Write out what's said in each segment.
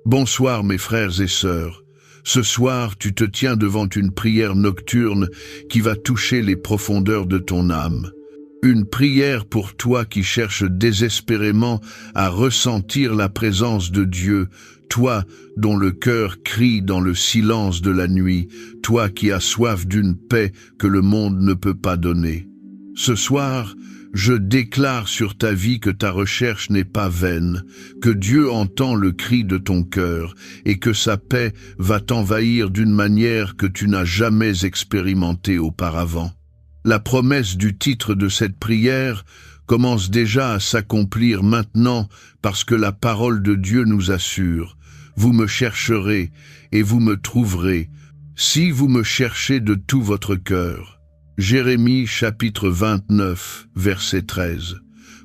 Bonsoir mes frères et sœurs. Ce soir, tu te tiens devant une prière nocturne qui va toucher les profondeurs de ton âme. Une prière pour toi qui cherches désespérément à ressentir la présence de Dieu, toi dont le cœur crie dans le silence de la nuit, toi qui as soif d'une paix que le monde ne peut pas donner. Ce soir, je déclare sur ta vie que ta recherche n'est pas vaine, que Dieu entend le cri de ton cœur et que sa paix va t'envahir d'une manière que tu n'as jamais expérimentée auparavant. La promesse du titre de cette prière commence déjà à s'accomplir maintenant parce que la parole de Dieu nous assure « Vous me chercherez et vous me trouverez, si vous me cherchez de tout votre cœur ». Jérémie chapitre 29, verset 13.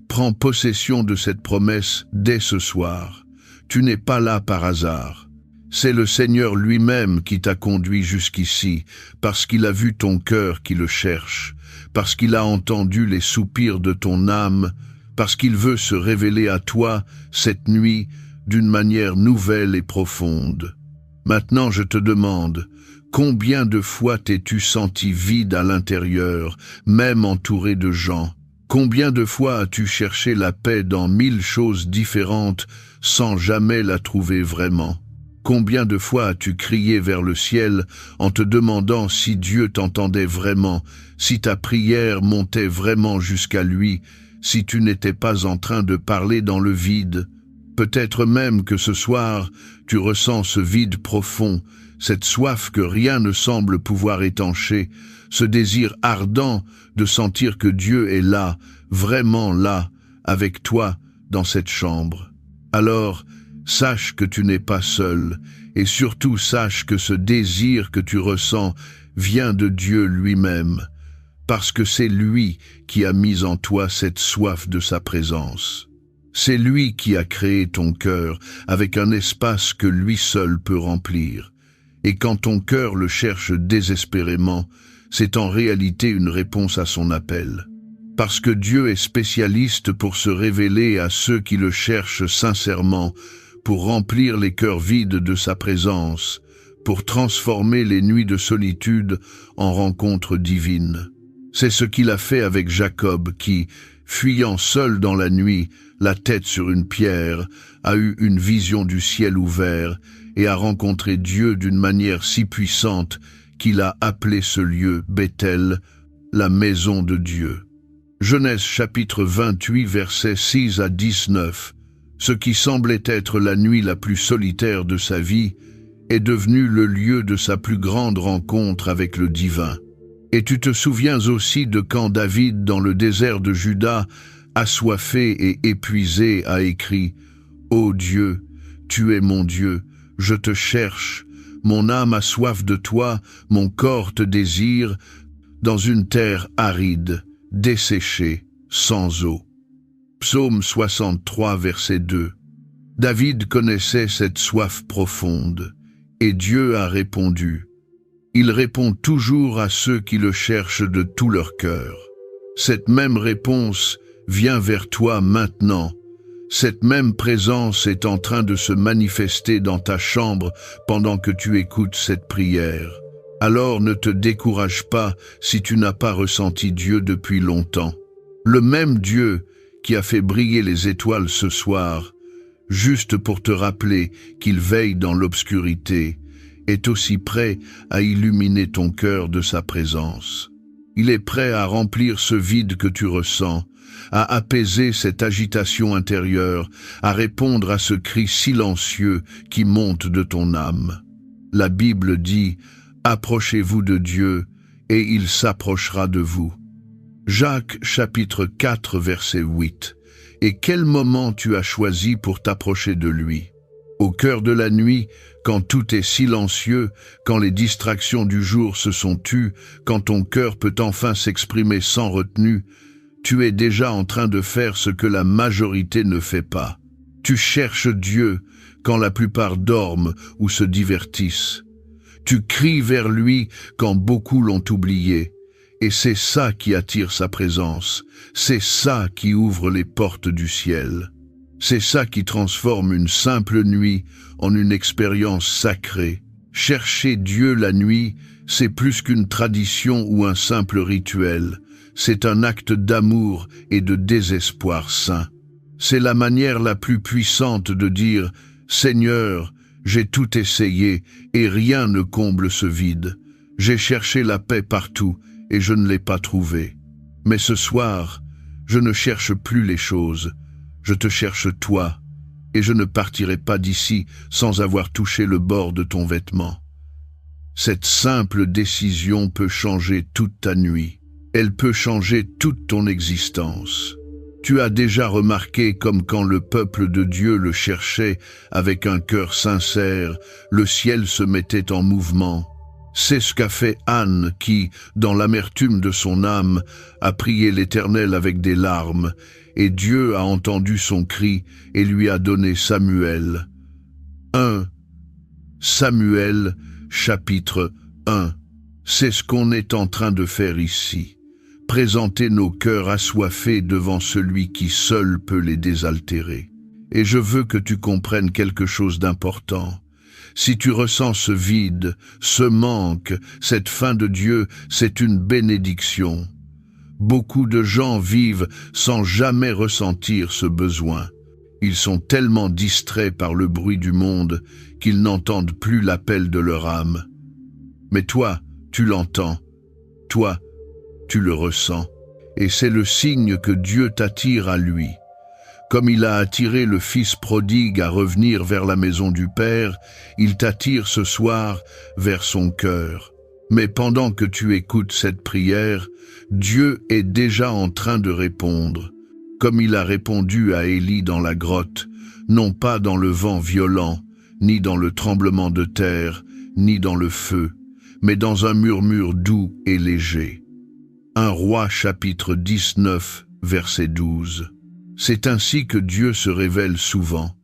Prends possession de cette promesse dès ce soir. Tu n'es pas là par hasard. C'est le Seigneur lui-même qui t'a conduit jusqu'ici, parce qu'il a vu ton cœur qui le cherche, parce qu'il a entendu les soupirs de ton âme, parce qu'il veut se révéler à toi cette nuit d'une manière nouvelle et profonde. Maintenant je te demande, combien de fois t'es-tu senti vide à l'intérieur, même entouré de gens? Combien de fois as-tu cherché la paix dans 1000 choses différentes sans jamais la trouver vraiment? Combien de fois as-tu crié vers le ciel en te demandant si Dieu t'entendait vraiment, si ta prière montait vraiment jusqu'à lui, si tu n'étais pas en train de parler dans le vide? Peut-être même que ce soir, tu ressens ce vide profond, cette soif que rien ne semble pouvoir étancher, ce désir ardent de sentir que Dieu est là, vraiment là, avec toi, dans cette chambre. Alors, sache que tu n'es pas seul, et surtout sache que ce désir que tu ressens vient de Dieu lui-même, parce que c'est lui qui a mis en toi cette soif de sa présence. C'est lui qui a créé ton cœur avec un espace que lui seul peut remplir. Et quand ton cœur le cherche désespérément, c'est en réalité une réponse à son appel. Parce que Dieu est spécialiste pour se révéler à ceux qui le cherchent sincèrement, pour remplir les cœurs vides de sa présence, pour transformer les nuits de solitude en rencontres divines. C'est ce qu'il a fait avec Jacob qui, fuyant seul dans la nuit, la tête sur une pierre, a eu une vision du ciel ouvert et a rencontré Dieu d'une manière si puissante qu'il a appelé ce lieu Bethel, la maison de Dieu. Genèse chapitre 28 versets 6 à 19. Ce qui semblait être la nuit la plus solitaire de sa vie est devenu le lieu de sa plus grande rencontre avec le divin. Et tu te souviens aussi de quand David, dans le désert de Juda, assoiffé et épuisé, a écrit « Ô Dieu, tu es mon Dieu, je te cherche, mon âme a soif de toi, mon corps te désire, dans une terre aride, desséchée, sans eau. » Psaume 63, verset 2. David connaissait cette soif profonde, et Dieu a répondu. Il répond toujours à ceux qui le cherchent de tout leur cœur. Cette même réponse vient vers toi maintenant. Cette même présence est en train de se manifester dans ta chambre pendant que tu écoutes cette prière. Alors ne te décourage pas si tu n'as pas ressenti Dieu depuis longtemps. Le même Dieu qui a fait briller les étoiles ce soir, juste pour te rappeler qu'il veille dans l'obscurité, est aussi prêt à illuminer ton cœur de sa présence. Il est prêt à remplir ce vide que tu ressens, à apaiser cette agitation intérieure, à répondre à ce cri silencieux qui monte de ton âme. La Bible dit « Approchez-vous de Dieu, et il s'approchera de vous ». Jacques chapitre 4 verset 8. Et quel moment tu as choisi pour t'approcher de lui? Au cœur de la nuit, quand tout est silencieux, quand les distractions du jour se sont tues, quand ton cœur peut enfin s'exprimer sans retenue, tu es déjà en train de faire ce que la majorité ne fait pas. Tu cherches Dieu quand la plupart dorment ou se divertissent. Tu cries vers lui quand beaucoup l'ont oublié. Et c'est ça qui attire sa présence, c'est ça qui ouvre les portes du ciel. C'est ça qui transforme une simple nuit en une expérience sacrée. Chercher Dieu la nuit, c'est plus qu'une tradition ou un simple rituel. C'est un acte d'amour et de désespoir saint. C'est la manière la plus puissante de dire « Seigneur, j'ai tout essayé et rien ne comble ce vide. J'ai cherché la paix partout et je ne l'ai pas trouvée. Mais ce soir, je ne cherche plus les choses. Je te cherche toi, et je ne partirai pas d'ici sans avoir touché le bord de ton vêtement. » Cette simple décision peut changer toute ta nuit. Elle peut changer toute ton existence. Tu as déjà remarqué comme quand le peuple de Dieu le cherchait avec un cœur sincère, le ciel se mettait en mouvement. C'est ce qu'a fait Anne qui, dans l'amertume de son âme, a prié l'Éternel avec des larmes, et Dieu a entendu son cri et lui a donné Samuel. 1 Samuel, chapitre 1. C'est ce qu'on est en train de faire ici. Présenter nos cœurs assoiffés devant celui qui seul peut les désaltérer. Et je veux que tu comprennes quelque chose d'important. Si tu ressens ce vide, ce manque, cette faim de Dieu, c'est une bénédiction. Beaucoup de gens vivent sans jamais ressentir ce besoin. Ils sont tellement distraits par le bruit du monde qu'ils n'entendent plus l'appel de leur âme. Mais toi, tu l'entends. Toi, tu le ressens. Et c'est le signe que Dieu t'attire à lui. Comme il a attiré le fils prodigue à revenir vers la maison du Père, il t'attire ce soir vers son cœur. Mais pendant que tu écoutes cette prière, Dieu est déjà en train de répondre, comme il a répondu à Élie dans la grotte, non pas dans le vent violent, ni dans le tremblement de terre, ni dans le feu, mais dans un murmure doux et léger. 1 Roi chapitre 19, verset 12. C'est ainsi que Dieu se révèle souvent.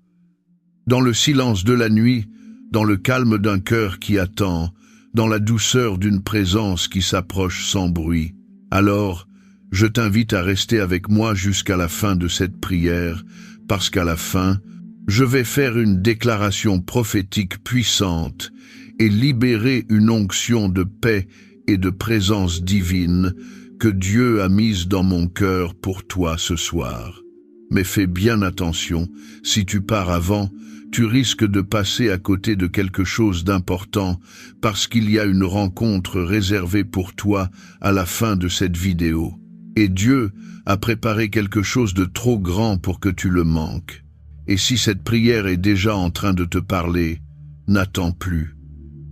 Dans le silence de la nuit, dans le calme d'un cœur qui attend, dans la douceur d'une présence qui s'approche sans bruit. Alors, je t'invite à rester avec moi jusqu'à la fin de cette prière, parce qu'à la fin, je vais faire une déclaration prophétique puissante et libérer une onction de paix et de présence divine que Dieu a mise dans mon cœur pour toi ce soir. Mais fais bien attention, si tu pars avant, tu risques de passer à côté de quelque chose d'important parce qu'il y a une rencontre réservée pour toi à la fin de cette vidéo. Et Dieu a préparé quelque chose de trop grand pour que tu le manques. Et si cette prière est déjà en train de te parler, n'attends plus.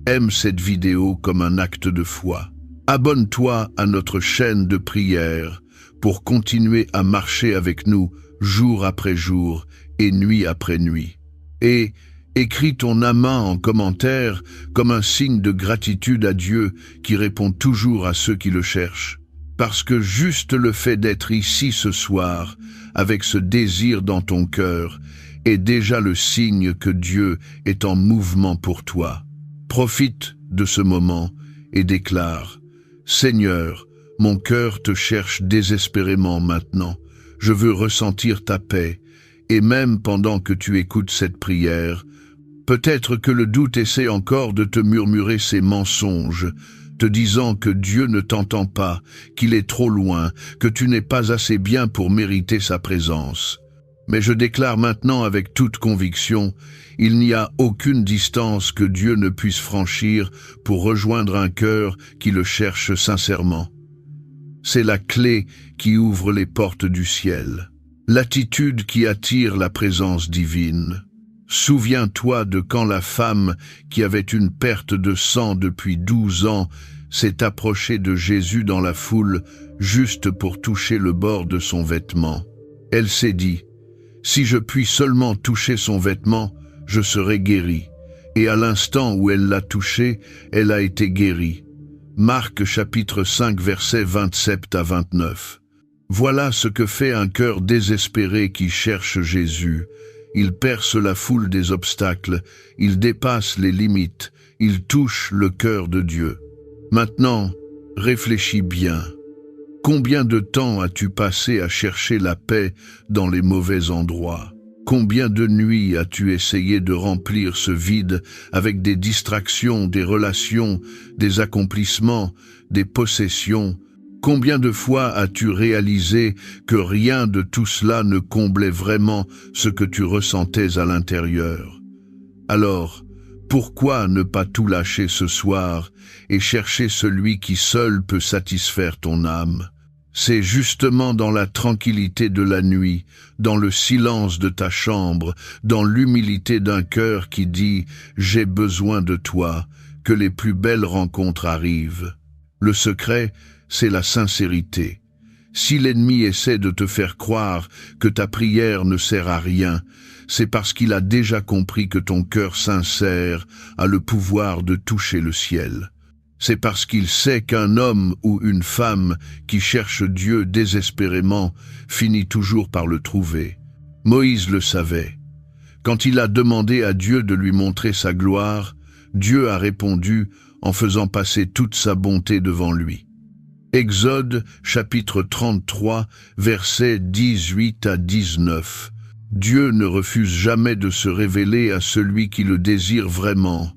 Aime cette vidéo comme un acte de foi. Abonne-toi à notre chaîne de prière pour continuer à marcher avec nous jour après jour et nuit après nuit. Et écris ton amen en commentaire comme un signe de gratitude à Dieu qui répond toujours à ceux qui le cherchent. Parce que juste le fait d'être ici ce soir, avec ce désir dans ton cœur, est déjà le signe que Dieu est en mouvement pour toi. Profite de ce moment et déclare « Seigneur, mon cœur te cherche désespérément maintenant. Je veux ressentir ta paix. » Et même pendant que tu écoutes cette prière, peut-être que le doute essaie encore de te murmurer ses mensonges, te disant que Dieu ne t'entend pas, qu'il est trop loin, que tu n'es pas assez bien pour mériter sa présence. Mais je déclare maintenant avec toute conviction, il n'y a aucune distance que Dieu ne puisse franchir pour rejoindre un cœur qui le cherche sincèrement. C'est la clé qui ouvre les portes du ciel. L'attitude qui attire la présence divine. Souviens-toi de quand la femme qui avait une perte de sang depuis 12 ans s'est approchée de Jésus dans la foule juste pour toucher le bord de son vêtement. Elle s'est dit, « Si je puis seulement toucher son vêtement, je serai guérie. » Et à l'instant où elle l'a touché, elle a été guérie. Marc chapitre 5 versets 27 à 29. Voilà ce que fait un cœur désespéré qui cherche Jésus. Il perce la foule des obstacles, il dépasse les limites, il touche le cœur de Dieu. Maintenant, réfléchis bien. Combien de temps as-tu passé à chercher la paix dans les mauvais endroits? Combien de nuits as-tu essayé de remplir ce vide avec des distractions, des relations, des accomplissements, des possessions? Combien de fois as-tu réalisé que rien de tout cela ne comblait vraiment ce que tu ressentais à l'intérieur? Alors, pourquoi ne pas tout lâcher ce soir et chercher celui qui seul peut satisfaire ton âme? C'est justement dans la tranquillité de la nuit, dans le silence de ta chambre, dans l'humilité d'un cœur qui dit « J'ai besoin de toi » que les plus belles rencontres arrivent. Le secret, c'est la sincérité. Si l'ennemi essaie de te faire croire que ta prière ne sert à rien, c'est parce qu'il a déjà compris que ton cœur sincère a le pouvoir de toucher le ciel. C'est parce qu'il sait qu'un homme ou une femme qui cherche Dieu désespérément finit toujours par le trouver. Moïse le savait. Quand il a demandé à Dieu de lui montrer sa gloire, Dieu a répondu en faisant passer toute sa bonté devant lui. Exode chapitre 33, versets 18 à 19. Dieu ne refuse jamais de se révéler à celui qui le désire vraiment.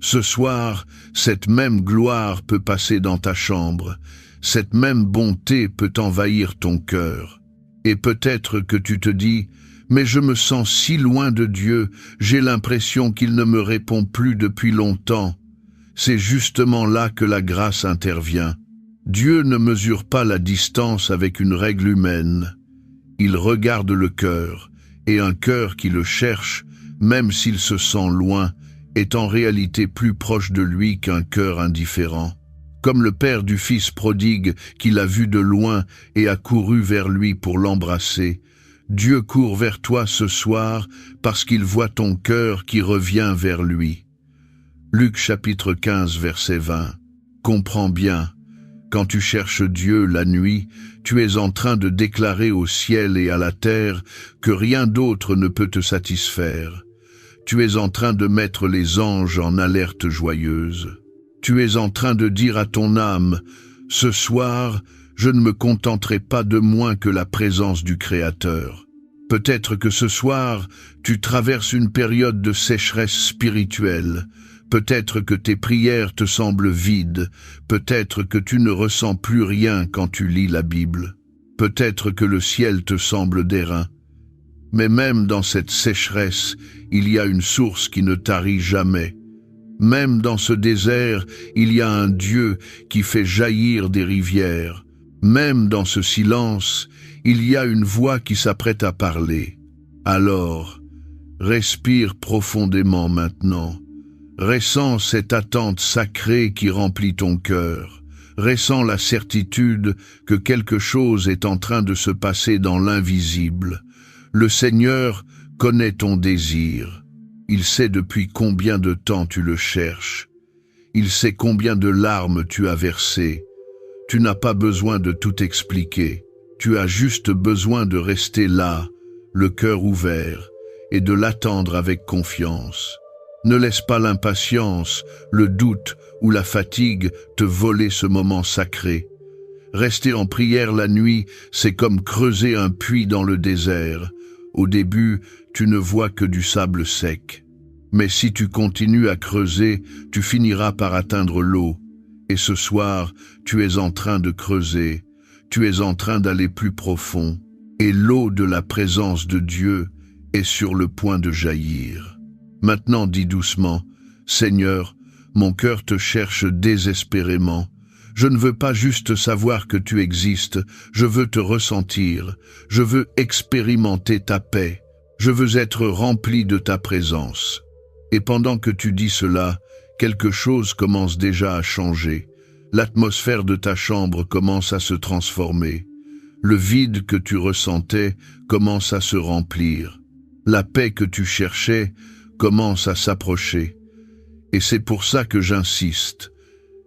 Ce soir, cette même gloire peut passer dans ta chambre, cette même bonté peut envahir ton cœur. Et peut-être que tu te dis « Mais je me sens si loin de Dieu, j'ai l'impression qu'il ne me répond plus depuis longtemps. » C'est justement là que la grâce intervient. Dieu ne mesure pas la distance avec une règle humaine. Il regarde le cœur, et un cœur qui le cherche, même s'il se sent loin, est en réalité plus proche de lui qu'un cœur indifférent. Comme le père du fils prodigue qui l'a vu de loin et a couru vers lui pour l'embrasser, Dieu court vers toi ce soir parce qu'il voit ton cœur qui revient vers lui. Luc chapitre 15 verset 20. Comprends bien, quand tu cherches Dieu la nuit, tu es en train de déclarer au ciel et à la terre que rien d'autre ne peut te satisfaire. Tu es en train de mettre les anges en alerte joyeuse. Tu es en train de dire à ton âme, « Ce soir, je ne me contenterai pas de moins que la présence du Créateur. » Peut-être que ce soir, tu traverses une période de sécheresse spirituelle. Peut-être que tes prières te semblent vides. Peut-être que tu ne ressens plus rien quand tu lis la Bible. Peut-être que le ciel te semble d'airain. Mais même dans cette sécheresse, il y a une source qui ne tarit jamais. Même dans ce désert, il y a un Dieu qui fait jaillir des rivières. Même dans ce silence, il y a une voix qui s'apprête à parler. Alors, respire profondément maintenant. Ressens cette attente sacrée qui remplit ton cœur. Ressens la certitude que quelque chose est en train de se passer dans l'invisible. Le Seigneur connaît ton désir. Il sait depuis combien de temps tu le cherches. Il sait combien de larmes tu as versées. Tu n'as pas besoin de tout expliquer. Tu as juste besoin de rester là, le cœur ouvert, et de l'attendre avec confiance. Ne laisse pas l'impatience, le doute ou la fatigue te voler ce moment sacré. Rester en prière la nuit, c'est comme creuser un puits dans le désert. Au début, tu ne vois que du sable sec. Mais si tu continues à creuser, tu finiras par atteindre l'eau. Et ce soir, tu es en train de creuser, tu es en train d'aller plus profond. Et l'eau de la présence de Dieu est sur le point de jaillir. Maintenant, dis doucement, « Seigneur, mon cœur te cherche désespérément. Je ne veux pas juste savoir que tu existes, je veux te ressentir, je veux expérimenter ta paix, je veux être rempli de ta présence. » Et pendant que tu dis cela, quelque chose commence déjà à changer. L'atmosphère de ta chambre commence à se transformer. Le vide que tu ressentais commence à se remplir. La paix que tu cherchais commence à s'approcher. Et c'est pour ça que j'insiste.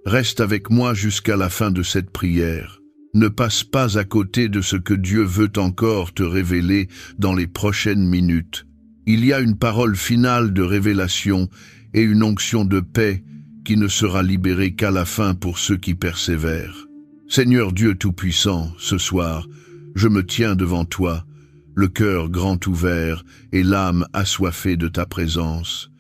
Reste avec moi jusqu'à la fin de cette prière. Ne passe pas à côté de ce que Dieu veut encore te révéler dans les prochaines minutes. Il y a une parole finale de révélation et une onction de paix qui ne sera libérée qu'à la fin pour ceux qui persévèrent. Seigneur Dieu Tout-Puissant, ce soir, je me tiens devant toi, le cœur grand ouvert et l'âme assoiffée de ta présence.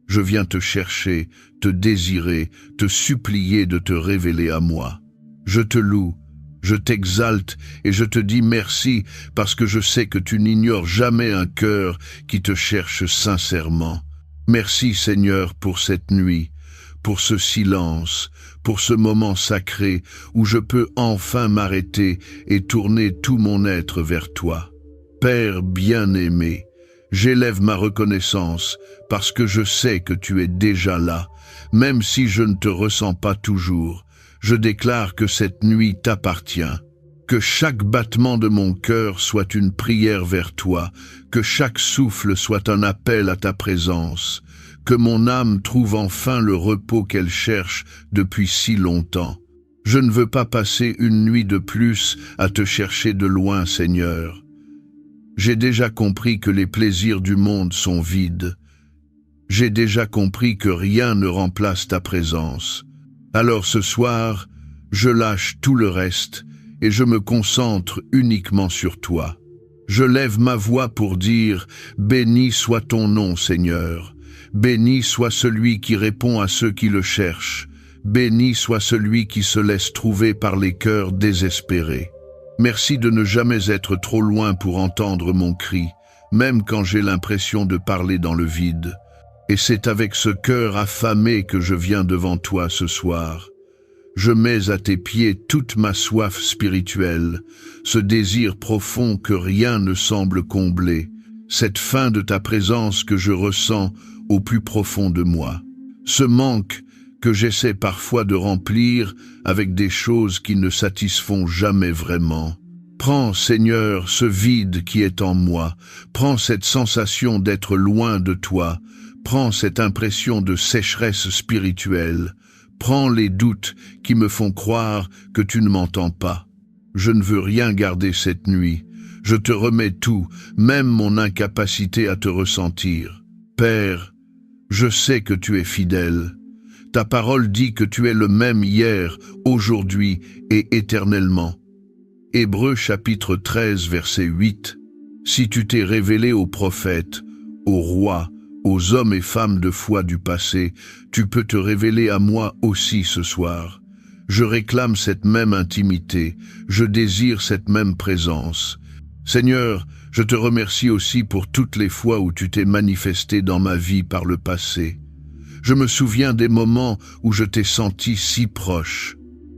Je viens te chercher, te désirer, te supplier de te révéler à moi. Je te loue, je t'exalte et je te dis merci parce que je sais que tu n'ignores jamais un cœur qui te cherche sincèrement. Merci Seigneur pour cette nuit, pour ce silence, pour ce moment sacré où je peux enfin m'arrêter et tourner tout mon être vers toi. Père bien-aimé, j'élève ma reconnaissance parce que je sais que tu es déjà là, même si je ne te ressens pas toujours. Je déclare que cette nuit t'appartient. Que chaque battement de mon cœur soit une prière vers toi, que chaque souffle soit un appel à ta présence, que mon âme trouve enfin le repos qu'elle cherche depuis si longtemps. Je ne veux pas passer une nuit de plus à te chercher de loin, Seigneur. J'ai déjà compris que les plaisirs du monde sont vides. J'ai déjà compris que rien ne remplace ta présence. Alors ce soir, je lâche tout le reste et je me concentre uniquement sur toi. Je lève ma voix pour dire « Béni soit ton nom, Seigneur. Béni soit celui qui répond à ceux qui le cherchent. Béni soit celui qui se laisse trouver par les cœurs désespérés. Merci de ne jamais être trop loin pour entendre mon cri, même quand j'ai l'impression de parler dans le vide. Et c'est avec ce cœur affamé que je viens devant toi ce soir. Je mets à tes pieds toute ma soif spirituelle, ce désir profond que rien ne semble combler, cette faim de ta présence que je ressens au plus profond de moi, ce manque que j'essaie parfois de remplir avec des choses qui ne satisfont jamais vraiment. Prends, Seigneur, ce vide qui est en moi, prends cette sensation d'être loin de toi, prends cette impression de sécheresse spirituelle, prends les doutes qui me font croire que tu ne m'entends pas. Je ne veux rien garder cette nuit, je te remets tout, même mon incapacité à te ressentir. Père, je sais que tu es fidèle. Ta parole dit que tu es le même hier, aujourd'hui et éternellement. Hébreux chapitre 13, verset 8. Si tu t'es révélé aux prophètes, aux rois, aux hommes et femmes de foi du passé, tu peux te révéler à moi aussi ce soir. Je réclame cette même intimité, je désire cette même présence. Seigneur, je te remercie aussi pour toutes les fois où tu t'es manifesté dans ma vie par le passé. Je me souviens des moments où je t'ai senti si proche.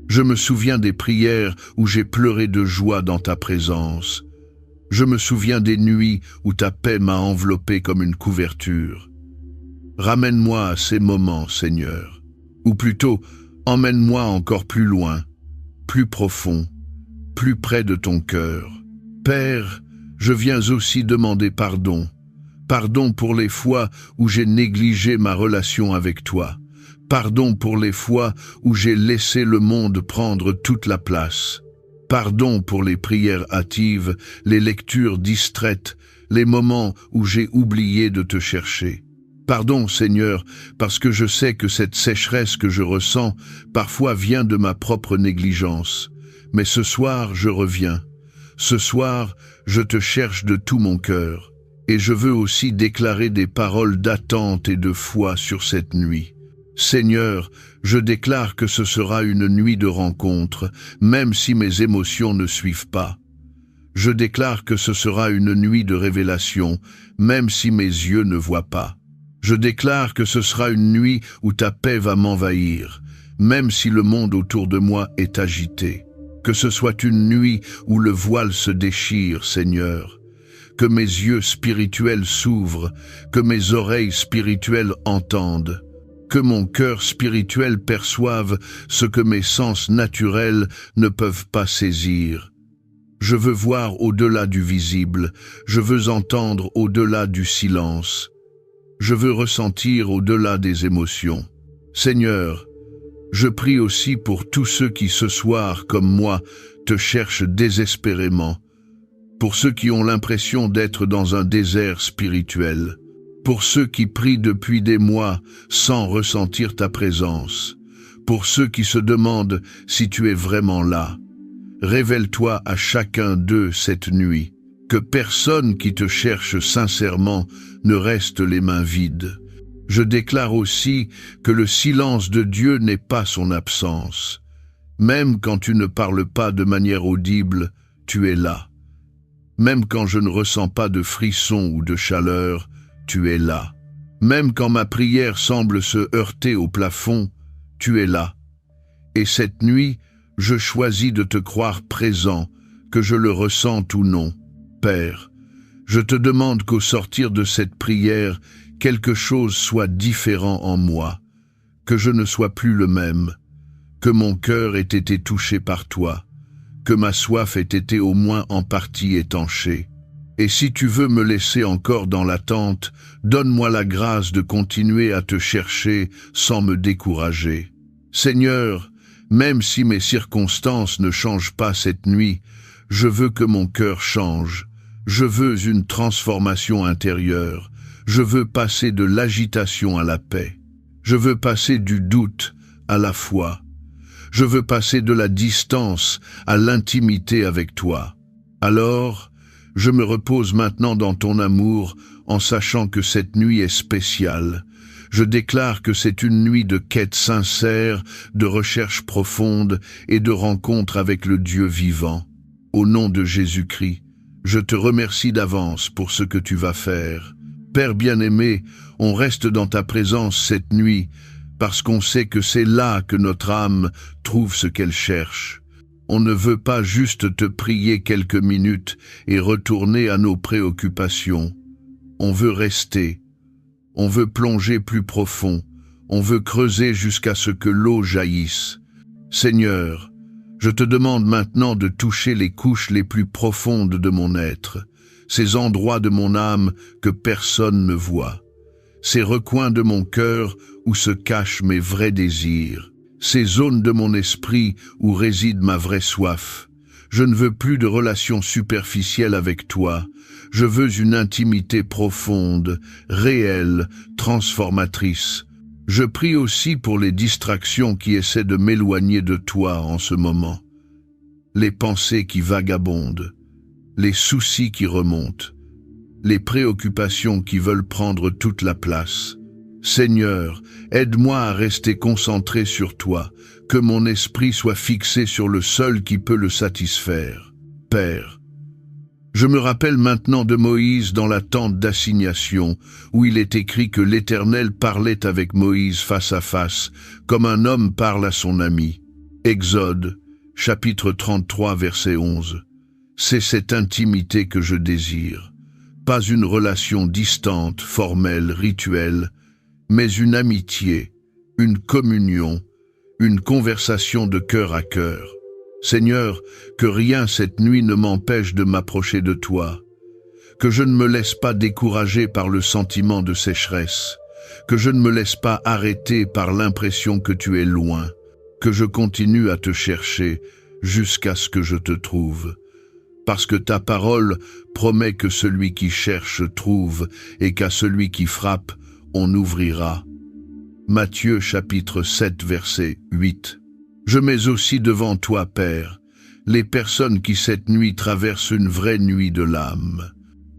Je me souviens des prières où j'ai pleuré de joie dans ta présence. Je me souviens des nuits où ta paix m'a enveloppé comme une couverture. Ramène-moi à ces moments, Seigneur. Ou plutôt, emmène-moi encore plus loin, plus profond, plus près de ton cœur. Père, je viens aussi demander pardon. Pardon pour les fois où j'ai négligé ma relation avec toi. Pardon pour les fois où j'ai laissé le monde prendre toute la place. Pardon pour les prières hâtives, les lectures distraites, les moments où j'ai oublié de te chercher. Pardon, Seigneur, parce que je sais que cette sécheresse que je ressens parfois vient de ma propre négligence. Mais ce soir, je reviens. Ce soir, je te cherche de tout mon cœur. Et je veux aussi déclarer des paroles d'attente et de foi sur cette nuit. Seigneur, je déclare que ce sera une nuit de rencontre, même si mes émotions ne suivent pas. Je déclare que ce sera une nuit de révélation, même si mes yeux ne voient pas. Je déclare que ce sera une nuit où ta paix va m'envahir, même si le monde autour de moi est agité. Que ce soit une nuit où le voile se déchire, Seigneur. Que mes yeux spirituels s'ouvrent, que mes oreilles spirituelles entendent, que mon cœur spirituel perçoive ce que mes sens naturels ne peuvent pas saisir. Je veux voir au-delà du visible, je veux entendre au-delà du silence. Je veux ressentir au-delà des émotions. Seigneur, je prie aussi pour tous ceux qui ce soir, comme moi, te cherchent désespérément. Pour ceux qui ont l'impression d'être dans un désert spirituel, pour ceux qui prient depuis des mois sans ressentir ta présence, pour ceux qui se demandent si tu es vraiment là. Révèle-toi à chacun d'eux cette nuit. Que personne qui te cherche sincèrement ne reste les mains vides. Je déclare aussi que le silence de Dieu n'est pas son absence. Même quand tu ne parles pas de manière audible, tu es là. Même quand je ne ressens pas de frisson ou de chaleur, tu es là. Même quand ma prière semble se heurter au plafond, tu es là. Et cette nuit, je choisis de te croire présent, que je le ressente ou non. Père, je te demande qu'au sortir de cette prière, quelque chose soit différent en moi, que je ne sois plus le même, que mon cœur ait été touché par toi, que ma soif ait été au moins en partie étanchée. Et si tu veux me laisser encore dans l'attente, donne-moi la grâce de continuer à te chercher sans me décourager. Seigneur, même si mes circonstances ne changent pas cette nuit, je veux que mon cœur change. Je veux une transformation intérieure. Je veux passer de l'agitation à la paix. Je veux passer du doute à la foi. Je veux passer de la distance à l'intimité avec toi. Alors, je me repose maintenant dans ton amour en sachant que cette nuit est spéciale. Je déclare que c'est une nuit de quête sincère, de recherche profonde et de rencontre avec le Dieu vivant. Au nom de Jésus-Christ, je te remercie d'avance pour ce que tu vas faire. Père bien-aimé, on reste dans ta présence cette nuit, parce qu'on sait que c'est là que notre âme trouve ce qu'elle cherche. On ne veut pas juste te prier quelques minutes et retourner à nos préoccupations. On veut rester. On veut plonger plus profond. On veut creuser jusqu'à ce que l'eau jaillisse. Seigneur, je te demande maintenant de toucher les couches les plus profondes de mon être, ces endroits de mon âme que personne ne voit, ces recoins de mon cœur où se cachent mes vrais désirs, ces zones de mon esprit où réside ma vraie soif. Je ne veux plus de relations superficielles avec toi. Je veux une intimité profonde, réelle, transformatrice. Je prie aussi pour les distractions qui essaient de m'éloigner de toi en ce moment. Les pensées qui vagabondent, les soucis qui remontent, les préoccupations qui veulent prendre toute la place. Seigneur, aide-moi à rester concentré sur toi, que mon esprit soit fixé sur le seul qui peut le satisfaire. Père, je me rappelle maintenant de Moïse dans la tente d'assignation, où il est écrit que l'Éternel parlait avec Moïse face à face, comme un homme parle à son ami. Exode, chapitre 33, verset 11. C'est cette intimité que je désire. Pas une relation distante, formelle, rituelle, mais une amitié, une communion, une conversation de cœur à cœur. Seigneur, que rien cette nuit ne m'empêche de m'approcher de toi, que je ne me laisse pas décourager par le sentiment de sécheresse, que je ne me laisse pas arrêter par l'impression que tu es loin, que je continue à te chercher jusqu'à ce que je te trouve. Parce que ta parole promet que celui qui cherche trouve et qu'à celui qui frappe, on ouvrira. Matthieu chapitre 7 verset 8. Je mets aussi devant toi, Père, les personnes qui cette nuit traversent une vraie nuit de l'âme.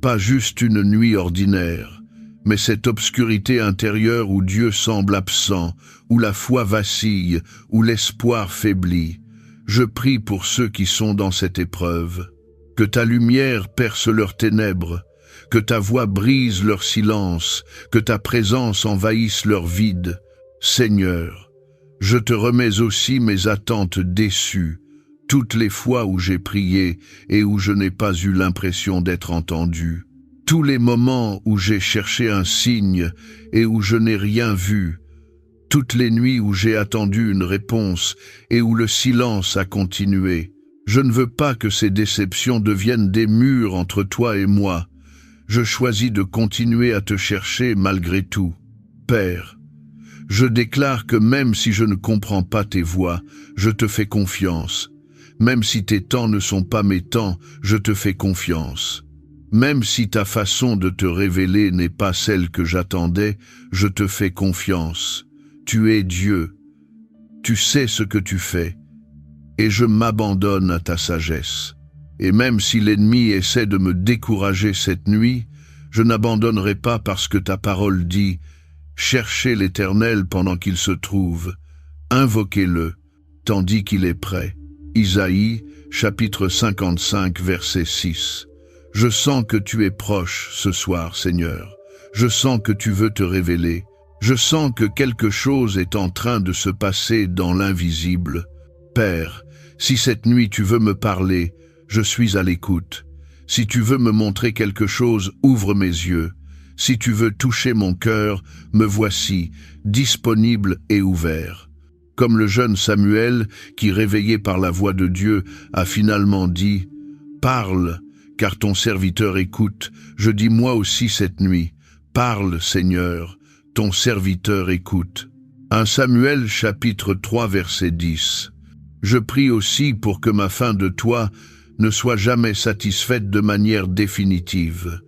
Pas juste une nuit ordinaire, mais cette obscurité intérieure où Dieu semble absent, où la foi vacille, où l'espoir faiblit. Je prie pour ceux qui sont dans cette épreuve. Que ta lumière perce leurs ténèbres, que ta voix brise leur silence, que ta présence envahisse leur vide. Seigneur, je te remets aussi mes attentes déçues, toutes les fois où j'ai prié et où je n'ai pas eu l'impression d'être entendu, tous les moments où j'ai cherché un signe et où je n'ai rien vu, toutes les nuits où j'ai attendu une réponse et où le silence a continué. Je ne veux pas que ces déceptions deviennent des murs entre toi et moi. Je choisis de continuer à te chercher malgré tout. Père, je déclare que même si je ne comprends pas tes voies, je te fais confiance. Même si tes temps ne sont pas mes temps, je te fais confiance. Même si ta façon de te révéler n'est pas celle que j'attendais, je te fais confiance. Tu es Dieu. Tu sais ce que tu fais. Et je m'abandonne à ta sagesse. Et même si l'ennemi essaie de me décourager cette nuit, je n'abandonnerai pas parce que ta parole dit « Cherchez l'Éternel pendant qu'il se trouve, invoquez-le, tandis qu'il est prêt ». Isaïe, chapitre 55, verset 6. Je sens que tu es proche ce soir, Seigneur. Je sens que tu veux te révéler. Je sens que quelque chose est en train de se passer dans l'invisible. Père, si cette nuit tu veux me parler, je suis à l'écoute. Si tu veux me montrer quelque chose, ouvre mes yeux. Si tu veux toucher mon cœur, me voici, disponible et ouvert. Comme le jeune Samuel, qui, réveillé par la voix de Dieu, a finalement dit « Parle, car ton serviteur écoute. » Je dis moi aussi cette nuit « Parle, Seigneur, ton serviteur écoute. » 1 Samuel chapitre 3 verset 10. Je prie aussi pour que ma faim de toi ne soit jamais satisfaite de manière définitive,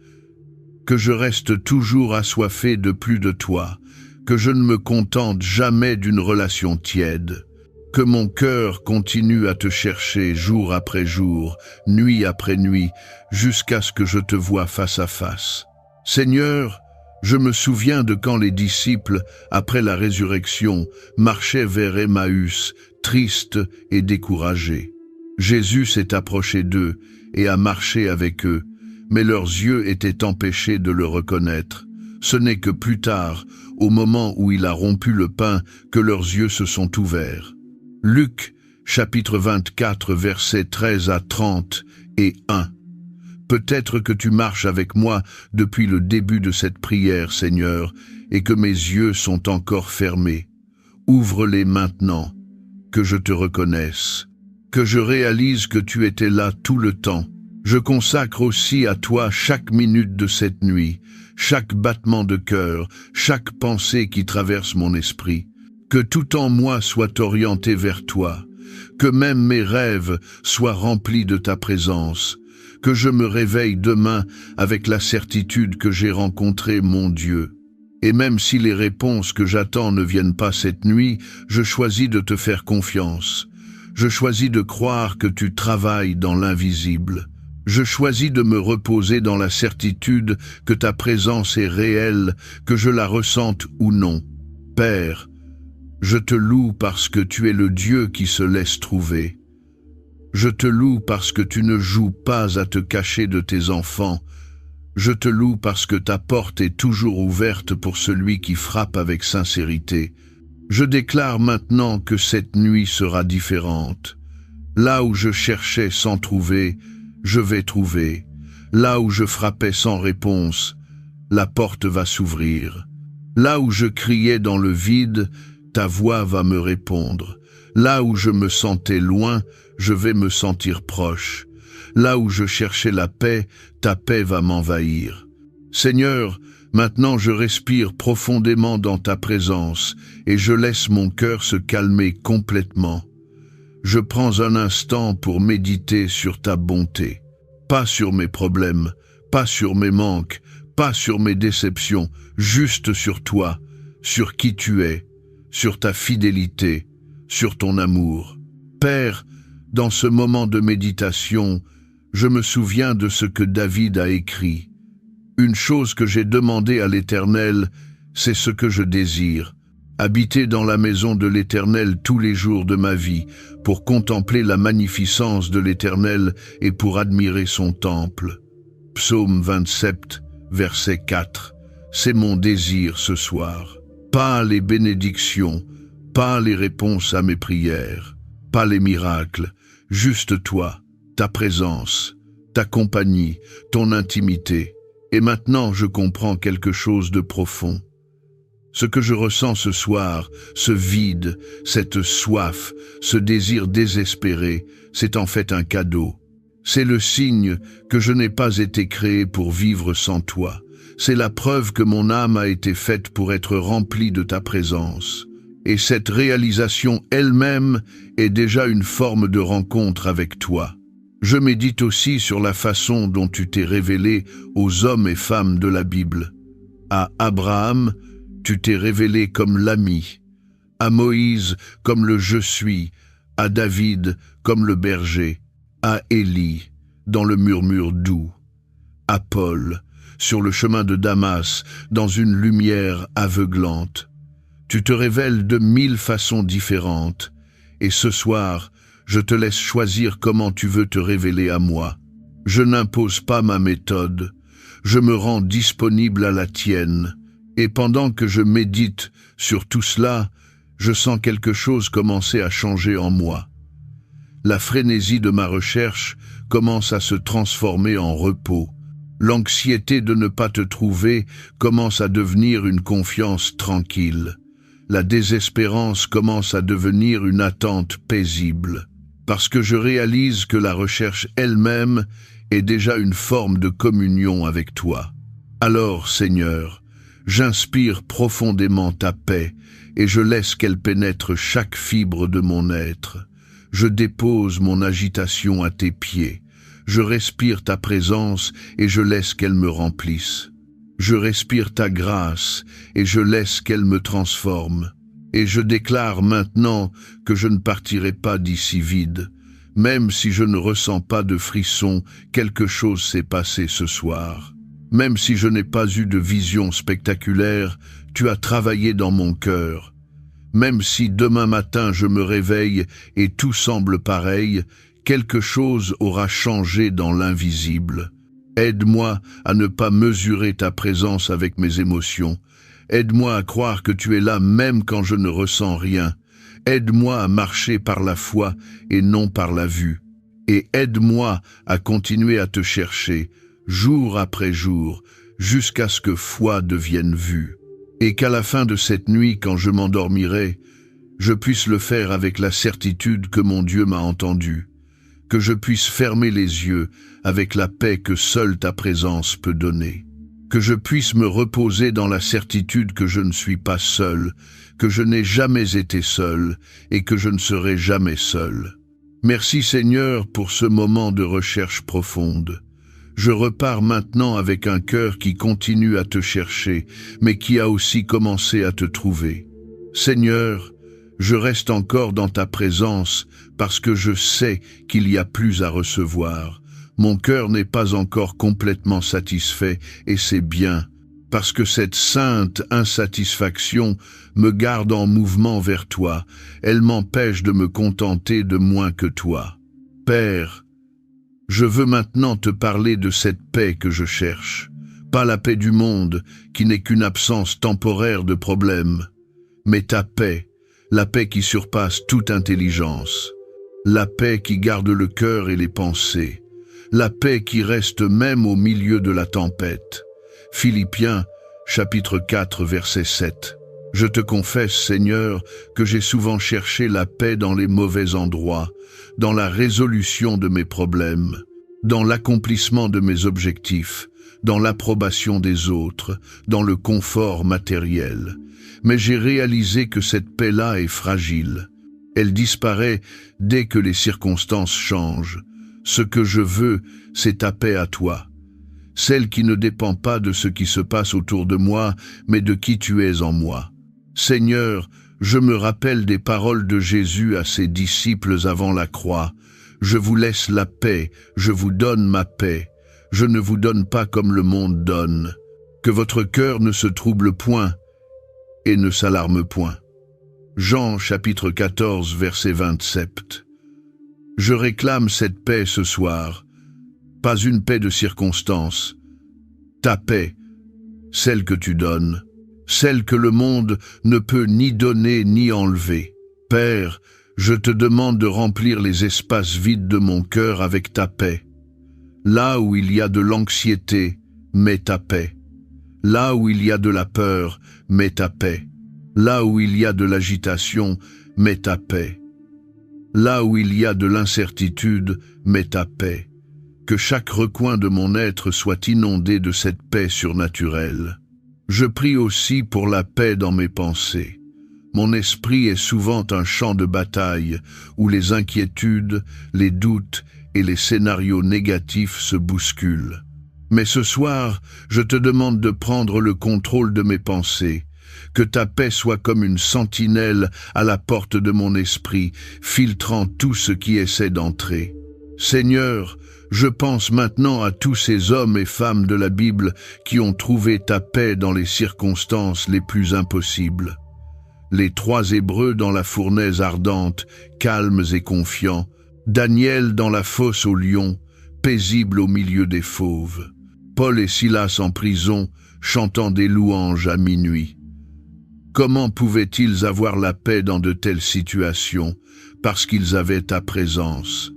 que je reste toujours assoiffé de plus de toi, que je ne me contente jamais d'une relation tiède, que mon cœur continue à te chercher jour après jour, nuit après nuit, jusqu'à ce que je te voie face à face. Seigneur, je me souviens de quand les disciples, après la résurrection, marchaient vers Emmaüs, tristes et découragés. Jésus s'est approché d'eux et a marché avec eux, mais leurs yeux étaient empêchés de le reconnaître. Ce n'est que plus tard, au moment où il a rompu le pain, que leurs yeux se sont ouverts. Luc, chapitre 24, versets 13 à 30 et 1. Peut-être que tu marches avec moi depuis le début de cette prière, Seigneur, et que mes yeux sont encore fermés. Ouvre-les maintenant, que je te reconnaisse, que je réalise que tu étais là tout le temps. Je consacre aussi à toi chaque minute de cette nuit, chaque battement de cœur, chaque pensée qui traverse mon esprit. Que tout en moi soit orienté vers toi, que même mes rêves soient remplis de ta présence, que je me réveille demain avec la certitude que j'ai rencontré mon Dieu. Et même si les réponses que j'attends ne viennent pas cette nuit, je choisis de te faire confiance. Je choisis de croire que tu travailles dans l'invisible. Je choisis de me reposer dans la certitude que ta présence est réelle, que je la ressente ou non. Père, je te loue parce que tu es le Dieu qui se laisse trouver. Je te loue parce que tu ne joues pas à te cacher de tes enfants. Je te loue parce que ta porte est toujours ouverte pour celui qui frappe avec sincérité. Je déclare maintenant que cette nuit sera différente. Là où je cherchais sans trouver, je vais trouver. Là où je frappais sans réponse, la porte va s'ouvrir. Là où je criais dans le vide, ta voix va me répondre. Là où je me sentais loin, je vais me sentir proche. Là où je cherchais la paix, ta paix va m'envahir. Seigneur, maintenant je respire profondément dans ta présence et je laisse mon cœur se calmer complètement. Je prends un instant pour méditer sur ta bonté. Pas sur mes problèmes, pas sur mes manques, pas sur mes déceptions, juste sur toi, sur qui tu es, sur ta fidélité, sur ton amour. Père, dans ce moment de méditation, je me souviens de ce que David a écrit. Une chose que j'ai demandée à l'Éternel, c'est ce que je désire, habiter dans la maison de l'Éternel tous les jours de ma vie, pour contempler la magnificence de l'Éternel et pour admirer son temple. Psaume 27, verset 4. C'est mon désir ce soir. Pas les bénédictions, pas les réponses à mes prières, pas les miracles, juste toi, ta présence, ta compagnie, ton intimité. Et maintenant je comprends quelque chose de profond. Ce que je ressens ce soir, ce vide, cette soif, ce désir désespéré, c'est en fait un cadeau. C'est le signe que je n'ai pas été créé pour vivre sans toi. C'est la preuve que mon âme a été faite pour être remplie de ta présence. Et cette réalisation elle-même est déjà une forme de rencontre avec toi. Je médite aussi sur la façon dont tu t'es révélé aux hommes et femmes de la Bible. À Abraham, tu t'es révélé comme l'ami, à Moïse comme le je suis, à David comme le berger, à Élie, dans le murmure doux. À Paul, sur le chemin de Damas, dans une lumière aveuglante. Tu te révèles de 1000 façons différentes, et ce soir, je te laisse choisir comment tu veux te révéler à moi. Je n'impose pas ma méthode, je me rends disponible à la tienne, et pendant que je médite sur tout cela, je sens quelque chose commencer à changer en moi. La frénésie de ma recherche commence à se transformer en repos. L'anxiété de ne pas te trouver commence à devenir une confiance tranquille. La désespérance commence à devenir une attente paisible, parce que je réalise que la recherche elle-même est déjà une forme de communion avec toi. Alors, Seigneur, j'inspire profondément ta paix et je laisse qu'elle pénètre chaque fibre de mon être. Je dépose mon agitation à tes pieds. Je respire ta présence et je laisse qu'elle me remplisse. Je respire ta grâce et je laisse qu'elle me transforme. Et je déclare maintenant que je ne partirai pas d'ici vide. Même si je ne ressens pas de frisson, quelque chose s'est passé ce soir. Même si je n'ai pas eu de vision spectaculaire, tu as travaillé dans mon cœur. Même si demain matin je me réveille et tout semble pareil, quelque chose aura changé dans l'invisible. Aide-moi à ne pas mesurer ta présence avec mes émotions. Aide-moi à croire que tu es là même quand je ne ressens rien. Aide-moi à marcher par la foi et non par la vue. Et aide-moi à continuer à te chercher, jour après jour, jusqu'à ce que foi devienne vue. Et qu'à la fin de cette nuit, quand je m'endormirai, je puisse le faire avec la certitude que mon Dieu m'a entendu, que je puisse fermer les yeux avec la paix que seule ta présence peut donner, que je puisse me reposer dans la certitude que je ne suis pas seul, que je n'ai jamais été seul et que je ne serai jamais seul. Merci Seigneur pour ce moment de recherche profonde. Je repars maintenant avec un cœur qui continue à te chercher, mais qui a aussi commencé à te trouver. Seigneur, je reste encore dans ta présence parce que je sais qu'il y a plus à recevoir. Mon cœur n'est pas encore complètement satisfait et c'est bien, parce que cette sainte insatisfaction me garde en mouvement vers toi. Elle m'empêche de me contenter de moins que toi. Père, je veux maintenant te parler de cette paix que je cherche. Pas la paix du monde, qui n'est qu'une absence temporaire de problèmes, mais ta paix, la paix qui surpasse toute intelligence, la paix qui garde le cœur et les pensées, la paix qui reste même au milieu de la tempête. Philippiens, chapitre 4, verset 7. Je te confesse, Seigneur, que j'ai souvent cherché la paix dans les mauvais endroits, dans la résolution de mes problèmes, dans l'accomplissement de mes objectifs, dans l'approbation des autres, dans le confort matériel. Mais j'ai réalisé que cette paix-là est fragile. Elle disparaît dès que les circonstances changent. Ce que je veux, c'est ta paix à toi. Celle qui ne dépend pas de ce qui se passe autour de moi, mais de qui tu es en moi. Seigneur, je me rappelle des paroles de Jésus à ses disciples avant la croix. Je vous laisse la paix, je vous donne ma paix. Je ne vous donne pas comme le monde donne. Que votre cœur ne se trouble point et ne s'alarme point. Jean chapitre 14 verset 27. Je réclame cette paix ce soir, pas une paix de circonstance. Ta paix, celle que tu donnes, celle que le monde ne peut ni donner ni enlever. Père, je te demande de remplir les espaces vides de mon cœur avec ta paix. Là où il y a de l'anxiété, mets ta paix. Là où il y a de la peur, mets ta paix. Là où il y a de l'agitation, mets ta paix. Là où il y a de l'incertitude, mets ta paix. Que chaque recoin de mon être soit inondé de cette paix surnaturelle. Je prie aussi pour la paix dans mes pensées. Mon esprit est souvent un champ de bataille où les inquiétudes, les doutes et les scénarios négatifs se bousculent. Mais ce soir, je te demande de prendre le contrôle de mes pensées. Que ta paix soit comme une sentinelle à la porte de mon esprit, filtrant tout ce qui essaie d'entrer. Seigneur, Je pense maintenant à tous ces hommes et femmes de la Bible qui ont trouvé ta paix dans les circonstances les plus impossibles. Les 3 Hébreux dans la fournaise ardente, calmes et confiants, Daniel dans la fosse aux lions, paisible au milieu des fauves, Paul et Silas en prison, chantant des louanges à minuit. Comment pouvaient-ils avoir la paix dans de telles situations? Parce qu'ils avaient ta présence.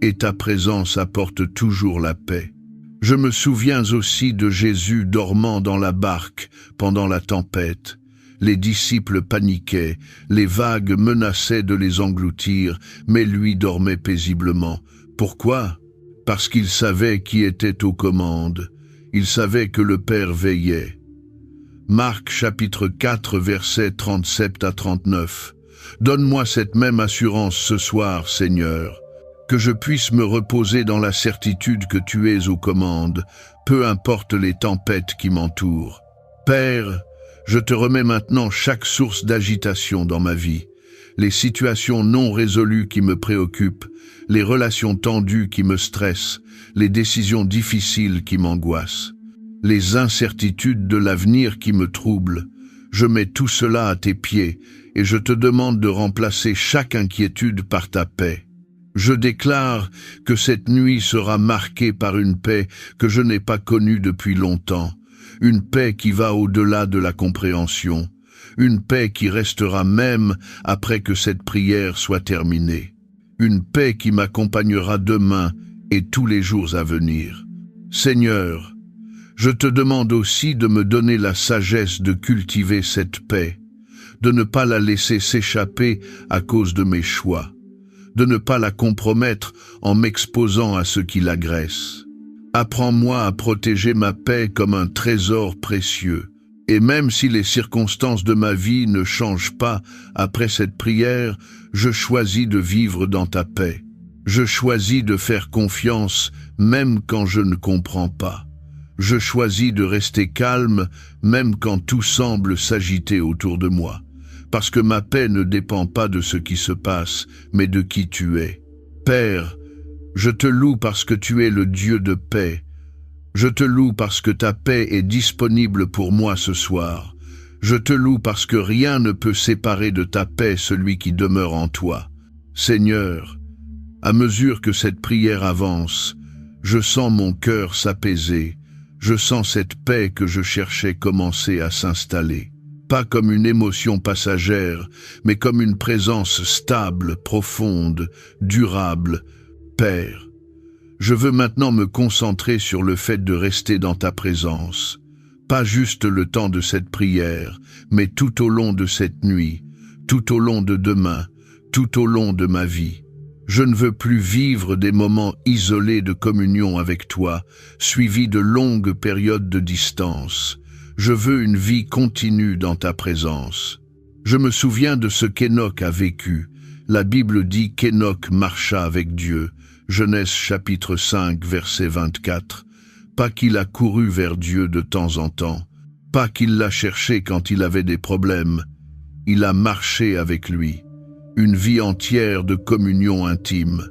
Et ta présence apporte toujours la paix. Je me souviens aussi de Jésus dormant dans la barque pendant la tempête. Les disciples paniquaient, les vagues menaçaient de les engloutir, mais lui dormait paisiblement. Pourquoi? Parce qu'il savait qui était aux commandes. Il savait que le Père veillait. Marc chapitre 4 versets 37 à 39. Donne-moi cette même assurance ce soir, Seigneur, que je puisse me reposer dans la certitude que tu es aux commandes, peu importe les tempêtes qui m'entourent. Père, je te remets maintenant chaque source d'agitation dans ma vie, les situations non résolues qui me préoccupent, les relations tendues qui me stressent, les décisions difficiles qui m'angoissent, les incertitudes de l'avenir qui me troublent. Je mets tout cela à tes pieds et je te demande de remplacer chaque inquiétude par ta paix. Je déclare que cette nuit sera marquée par une paix que je n'ai pas connue depuis longtemps, une paix qui va au-delà de la compréhension, une paix qui restera même après que cette prière soit terminée, une paix qui m'accompagnera demain et tous les jours à venir. Seigneur, je te demande aussi de me donner la sagesse de cultiver cette paix, de ne pas la laisser s'échapper à cause de mes choix, de ne pas la compromettre en m'exposant à ce qui l'agresse. Apprends-moi à protéger ma paix comme un trésor précieux. Et même si les circonstances de ma vie ne changent pas après cette prière, je choisis de vivre dans ta paix. Je choisis de faire confiance même quand je ne comprends pas. Je choisis de rester calme même quand tout semble s'agiter autour de moi. Parce que ma paix ne dépend pas de ce qui se passe, mais de qui tu es. Père, je te loue parce que tu es le Dieu de paix. Je te loue parce que ta paix est disponible pour moi ce soir. Je te loue parce que rien ne peut séparer de ta paix celui qui demeure en toi. Seigneur, à mesure que cette prière avance, je sens mon cœur s'apaiser. Je sens cette paix que je cherchais commencer à s'installer. Pas comme une émotion passagère, mais comme une présence stable, profonde, durable. Père, je veux maintenant me concentrer sur le fait de rester dans ta présence. Pas juste le temps de cette prière, mais tout au long de cette nuit, tout au long de demain, tout au long de ma vie. Je ne veux plus vivre des moments isolés de communion avec toi, suivis de longues périodes de distance. Je veux une vie continue dans ta présence. Je me souviens de ce qu'Hénoch a vécu. La Bible dit qu'Hénoch marcha avec Dieu. Genèse chapitre 5, verset 24. Pas qu'il a couru vers Dieu de temps en temps, pas qu'il l'a cherché quand il avait des problèmes. Il a marché avec lui. Une vie entière de communion intime.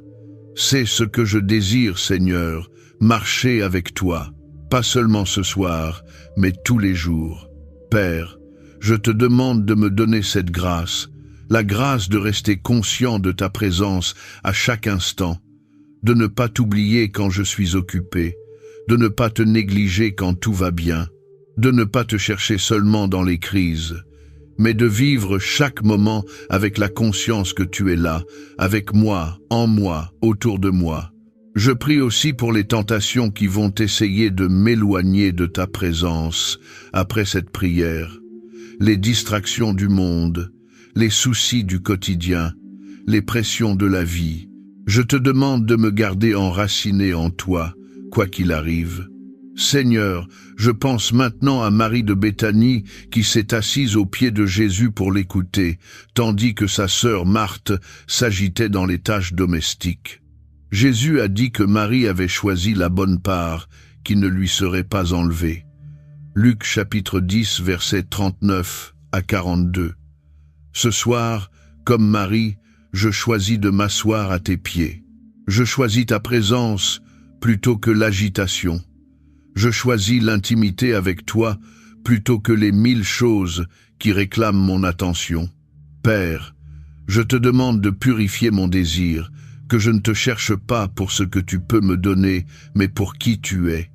C'est ce que je désire, Seigneur, marcher avec toi. Pas seulement ce soir, mais tous les jours. Père, je te demande de me donner cette grâce, la grâce de rester conscient de ta présence à chaque instant, de ne pas t'oublier quand je suis occupé, de ne pas te négliger quand tout va bien, de ne pas te chercher seulement dans les crises, mais de vivre chaque moment avec la conscience que tu es là, avec moi, en moi, autour de moi. Je prie aussi pour les tentations qui vont essayer de m'éloigner de ta présence après cette prière, les distractions du monde, les soucis du quotidien, les pressions de la vie. Je te demande de me garder enraciné en toi, quoi qu'il arrive. Seigneur, je pense maintenant à Marie de Béthanie qui s'est assise aux pieds de Jésus pour l'écouter, tandis que sa sœur Marthe s'agitait dans les tâches domestiques. Jésus a dit que Marie avait choisi la bonne part, qui ne lui serait pas enlevée. Luc chapitre 10, versets 39 à 42. Ce soir, comme Marie, je choisis de m'asseoir à tes pieds. Je choisis ta présence plutôt que l'agitation. Je choisis l'intimité avec toi plutôt que les 1000 choses qui réclament mon attention. Père, je te demande de purifier mon désir, que je ne te cherche pas pour ce que tu peux me donner, mais pour qui tu es.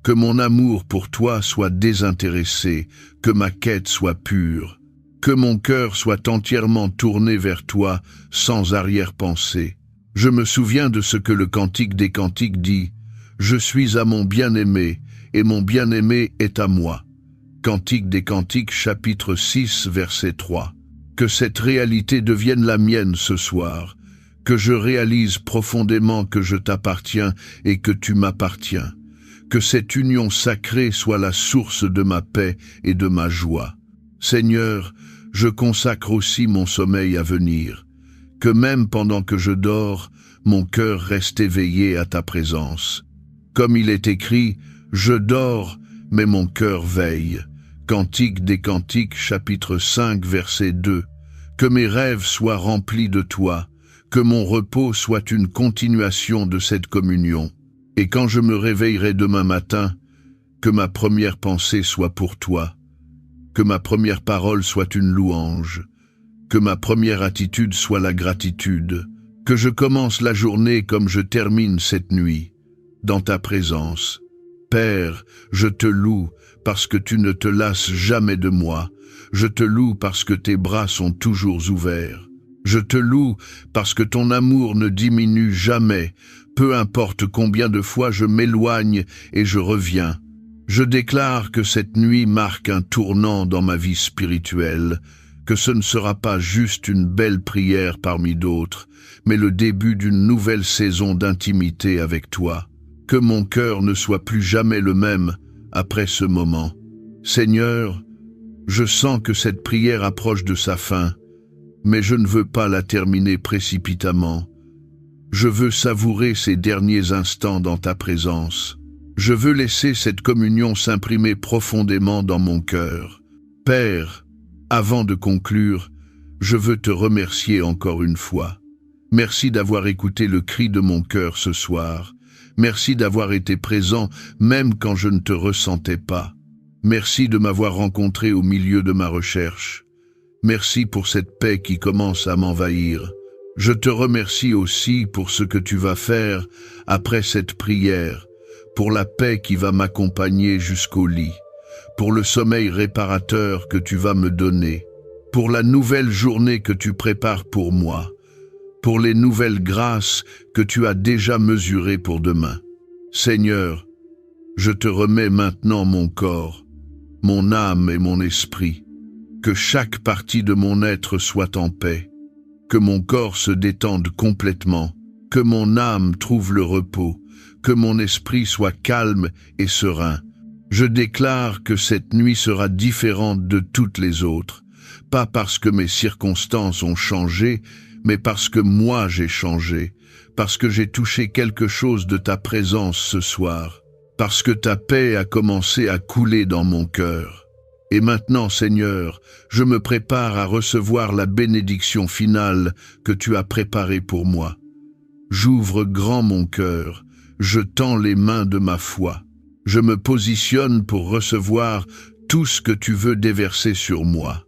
Que mon amour pour toi soit désintéressé, que ma quête soit pure, que mon cœur soit entièrement tourné vers toi, sans arrière-pensée. Je me souviens de ce que le Cantique des Cantiques dit, « Je suis à mon bien-aimé, et mon bien-aimé est à moi ». Cantique des Cantiques, chapitre 6, verset 3. Que cette réalité devienne la mienne ce soir, que je réalise profondément que je t'appartiens et que tu m'appartiens, que cette union sacrée soit la source de ma paix et de ma joie. Seigneur, je consacre aussi mon sommeil à venir, que même pendant que je dors, mon cœur reste éveillé à ta présence. Comme il est écrit, je dors, mais mon cœur veille. Cantique des Cantiques, chapitre 5, verset 2. Que mes rêves soient remplis de toi, que mon repos soit une continuation de cette communion. Et quand je me réveillerai demain matin, que ma première pensée soit pour toi, que ma première parole soit une louange, que ma première attitude soit la gratitude, que je commence la journée comme je termine cette nuit, dans ta présence. Père, je te loue parce que tu ne te lasses jamais de moi. Je te loue parce que tes bras sont toujours ouverts. Je te loue parce que ton amour ne diminue jamais, peu importe combien de fois je m'éloigne et je reviens. Je déclare que cette nuit marque un tournant dans ma vie spirituelle, que ce ne sera pas juste une belle prière parmi d'autres, mais le début d'une nouvelle saison d'intimité avec toi. Que mon cœur ne soit plus jamais le même après ce moment. Seigneur, je sens que cette prière approche de sa fin, mais je ne veux pas la terminer précipitamment. Je veux savourer ces derniers instants dans ta présence. Je veux laisser cette communion s'imprimer profondément dans mon cœur. Père, avant de conclure, je veux te remercier encore une fois. Merci d'avoir écouté le cri de mon cœur ce soir. Merci d'avoir été présent même quand je ne te ressentais pas. Merci de m'avoir rencontré au milieu de ma recherche. Merci pour cette paix qui commence à m'envahir. Je te remercie aussi pour ce que tu vas faire après cette prière, pour la paix qui va m'accompagner jusqu'au lit, pour le sommeil réparateur que tu vas me donner, pour la nouvelle journée que tu prépares pour moi, pour les nouvelles grâces que tu as déjà mesurées pour demain. Seigneur, je te remets maintenant mon corps, mon âme et mon esprit. Que chaque partie de mon être soit en paix, que mon corps se détende complètement, que mon âme trouve le repos, que mon esprit soit calme et serein. Je déclare que cette nuit sera différente de toutes les autres, pas parce que mes circonstances ont changé, mais parce que moi j'ai changé, parce que j'ai touché quelque chose de ta présence ce soir, parce que ta paix a commencé à couler dans mon cœur. Et maintenant, Seigneur, je me prépare à recevoir la bénédiction finale que tu as préparée pour moi. J'ouvre grand mon cœur, je tends les mains de ma foi. Je me positionne pour recevoir tout ce que tu veux déverser sur moi.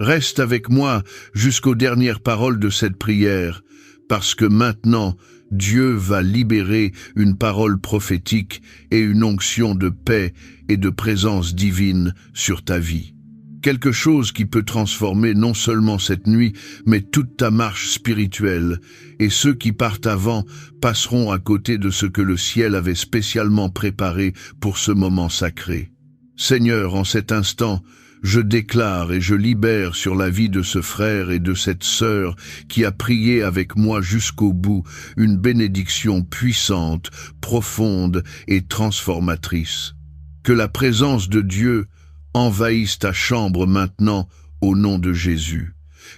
Reste avec moi jusqu'aux dernières paroles de cette prière, parce que maintenant, Dieu va libérer une parole prophétique et une onction de paix et de présence divine sur ta vie. Quelque chose qui peut transformer non seulement cette nuit, mais toute ta marche spirituelle, et ceux qui partent avant passeront à côté de ce que le ciel avait spécialement préparé pour ce moment sacré. Seigneur, en cet instant, je déclare et je libère sur la vie de ce frère et de cette sœur qui a prié avec moi jusqu'au bout une bénédiction puissante, profonde et transformatrice. Que la présence de Dieu envahisse ta chambre maintenant au nom de Jésus.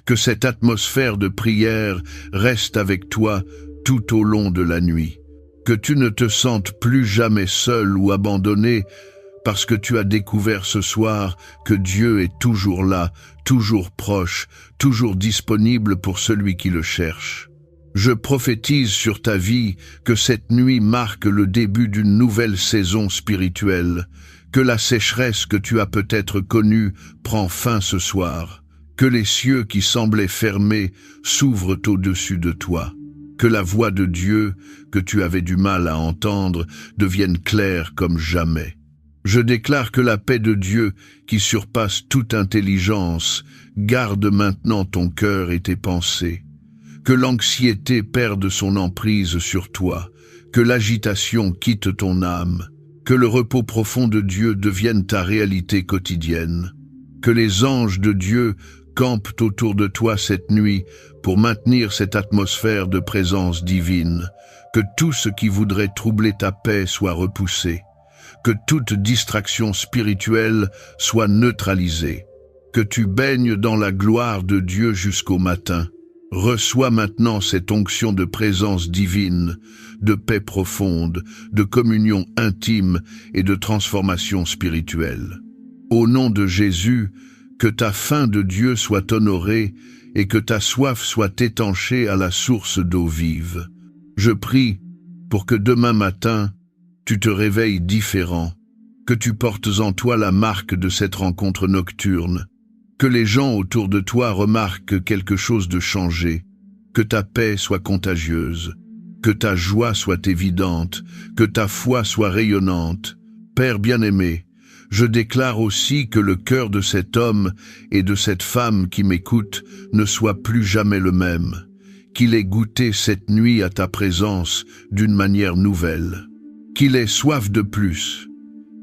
Que cette atmosphère de prière reste avec toi tout au long de la nuit. Que tu ne te sentes plus jamais seul ou abandonné, parce que tu as découvert ce soir que Dieu est toujours là, toujours proche, toujours disponible pour celui qui le cherche. Je prophétise sur ta vie que cette nuit marque le début d'une nouvelle saison spirituelle, que la sécheresse que tu as peut-être connue prend fin ce soir, que les cieux qui semblaient fermés s'ouvrent au-dessus de toi, que la voix de Dieu que tu avais du mal à entendre devienne claire comme jamais. Je déclare que la paix de Dieu, qui surpasse toute intelligence, garde maintenant ton cœur et tes pensées. Que l'anxiété perde son emprise sur toi, que l'agitation quitte ton âme, que le repos profond de Dieu devienne ta réalité quotidienne, que les anges de Dieu campent autour de toi cette nuit pour maintenir cette atmosphère de présence divine, que tout ce qui voudrait troubler ta paix soit repoussé, que toute distraction spirituelle soit neutralisée, que tu baignes dans la gloire de Dieu jusqu'au matin. Reçois maintenant cette onction de présence divine, de paix profonde, de communion intime et de transformation spirituelle. Au nom de Jésus, que ta faim de Dieu soit honorée et que ta soif soit étanchée à la source d'eau vive. Je prie pour que demain matin, tu te réveilles différent, que tu portes en toi la marque de cette rencontre nocturne, que les gens autour de toi remarquent quelque chose de changé, que ta paix soit contagieuse, que ta joie soit évidente, que ta foi soit rayonnante. Père bien-aimé, je déclare aussi que le cœur de cet homme et de cette femme qui m'écoutent ne soit plus jamais le même, qu'il ait goûté cette nuit à ta présence d'une manière nouvelle, qu'il ait soif de plus,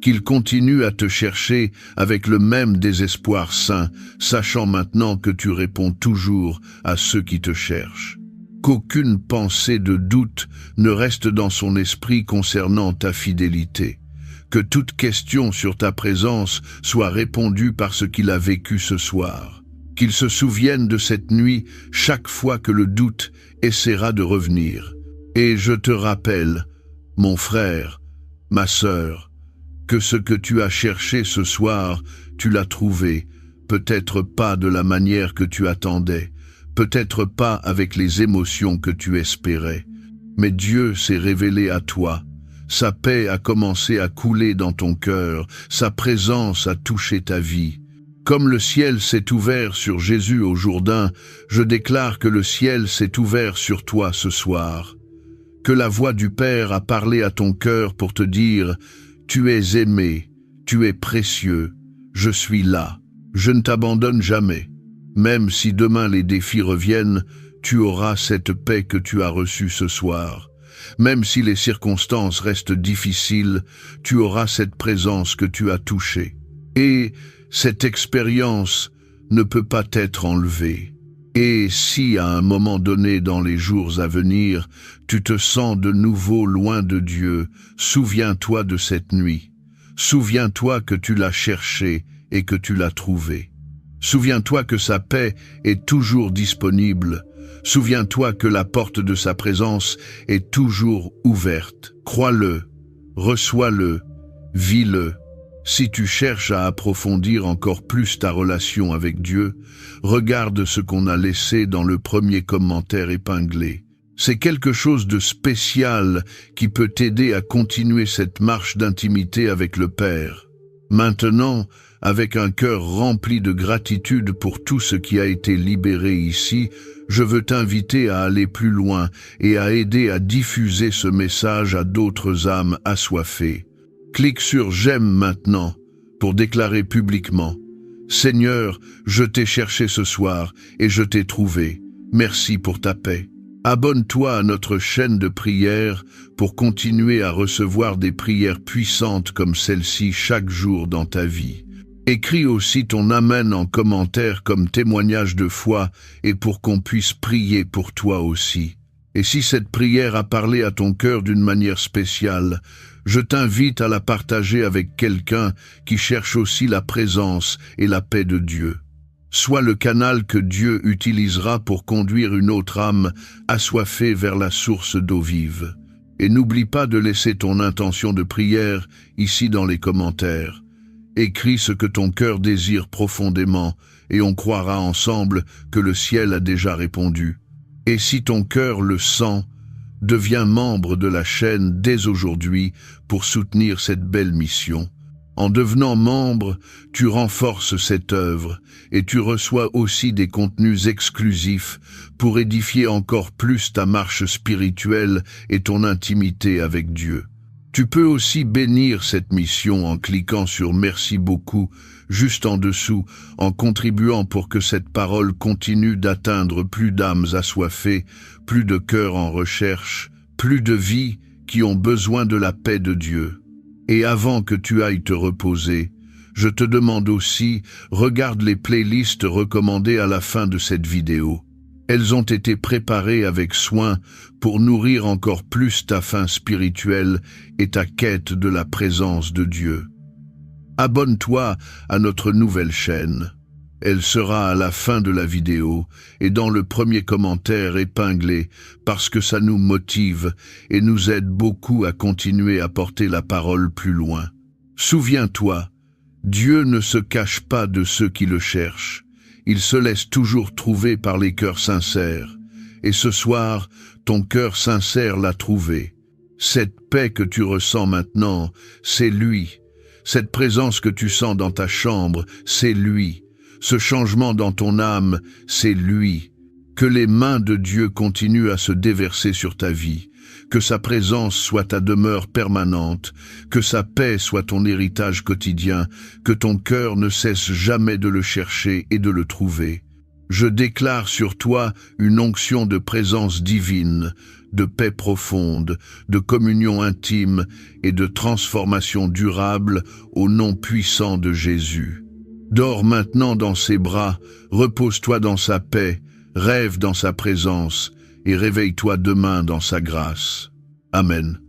qu'il continue à te chercher avec le même désespoir saint, sachant maintenant que tu réponds toujours à ceux qui te cherchent. Qu'aucune pensée de doute ne reste dans son esprit concernant ta fidélité. Que toute question sur ta présence soit répondue par ce qu'il a vécu ce soir. Qu'il se souvienne de cette nuit chaque fois que le doute essaiera de revenir. Et je te rappelle, mon frère, ma sœur, que ce que tu as cherché ce soir, tu l'as trouvé, peut-être pas de la manière que tu attendais, peut-être pas avec les émotions que tu espérais, mais Dieu s'est révélé à toi. Sa paix a commencé à couler dans ton cœur, sa présence a touché ta vie. Comme le ciel s'est ouvert sur Jésus au Jourdain, je déclare que le ciel s'est ouvert sur toi ce soir. Que la voix du Père a parlé à ton cœur pour te dire « Tu es aimé, tu es précieux, je suis là, je ne t'abandonne jamais. Même si demain les défis reviennent, tu auras cette paix que tu as reçue ce soir. Même si les circonstances restent difficiles, tu auras cette présence que tu as touchée. Et cette expérience ne peut pas être enlevée. Et si à un moment donné dans les jours à venir, tu te sens de nouveau loin de Dieu, souviens-toi de cette nuit. Souviens-toi que tu l'as cherché et que tu l'as trouvé. Souviens-toi que sa paix est toujours disponible. Souviens-toi que la porte de sa présence est toujours ouverte. Crois-le, reçois-le, vis-le. Si tu cherches à approfondir encore plus ta relation avec Dieu, regarde ce qu'on a laissé dans le premier commentaire épinglé. C'est quelque chose de spécial qui peut t'aider à continuer cette marche d'intimité avec le Père. Maintenant, avec un cœur rempli de gratitude pour tout ce qui a été libéré ici, je veux t'inviter à aller plus loin et à aider à diffuser ce message à d'autres âmes assoiffées. Clique sur « J'aime maintenant » pour déclarer publiquement « Seigneur, je t'ai cherché ce soir et je t'ai trouvé. Merci pour ta paix. » Abonne-toi à notre chaîne de prière pour continuer à recevoir des prières puissantes comme celle-ci chaque jour dans ta vie. Écris aussi ton Amen en commentaire comme témoignage de foi et pour qu'on puisse prier pour toi aussi. Et si cette prière a parlé à ton cœur d'une manière spéciale, je t'invite à la partager avec quelqu'un qui cherche aussi la présence et la paix de Dieu. Sois le canal que Dieu utilisera pour conduire une autre âme assoiffée vers la source d'eau vive. Et n'oublie pas de laisser ton intention de prière ici dans les commentaires. Écris ce que ton cœur désire profondément et on croira ensemble que le ciel a déjà répondu. Et si ton cœur le sent, deviens membre de la chaîne dès aujourd'hui pour soutenir cette belle mission. En devenant membre, tu renforces cette œuvre et tu reçois aussi des contenus exclusifs pour édifier encore plus ta marche spirituelle et ton intimité avec Dieu. Tu peux aussi bénir cette mission en cliquant sur « Merci beaucoup » juste en dessous, en contribuant pour que cette parole continue d'atteindre plus d'âmes assoiffées, plus de cœurs en recherche, plus de vies qui ont besoin de la paix de Dieu. Et avant que tu ailles te reposer, je te demande aussi, regarde les playlists recommandées à la fin de cette vidéo. Elles ont été préparées avec soin pour nourrir encore plus ta faim spirituelle et ta quête de la présence de Dieu. Abonne-toi à notre nouvelle chaîne. Elle sera à la fin de la vidéo et dans le premier commentaire épinglé parce que ça nous motive et nous aide beaucoup à continuer à porter la parole plus loin. Souviens-toi, Dieu ne se cache pas de ceux qui le cherchent. Il se laisse toujours trouver par les cœurs sincères. Et ce soir, ton cœur sincère l'a trouvé. Cette paix que tu ressens maintenant, c'est lui. Cette présence que tu sens dans ta chambre, c'est lui. Ce changement dans ton âme, c'est lui. Que les mains de Dieu continuent à se déverser sur ta vie. Que sa présence soit ta demeure permanente. Que sa paix soit ton héritage quotidien. Que ton cœur ne cesse jamais de le chercher et de le trouver. Je déclare sur toi une onction de présence divine, de paix profonde, de communion intime et de transformation durable au nom puissant de Jésus. Dors maintenant dans ses bras, repose-toi dans sa paix, rêve dans sa présence et réveille-toi demain dans sa grâce. Amen.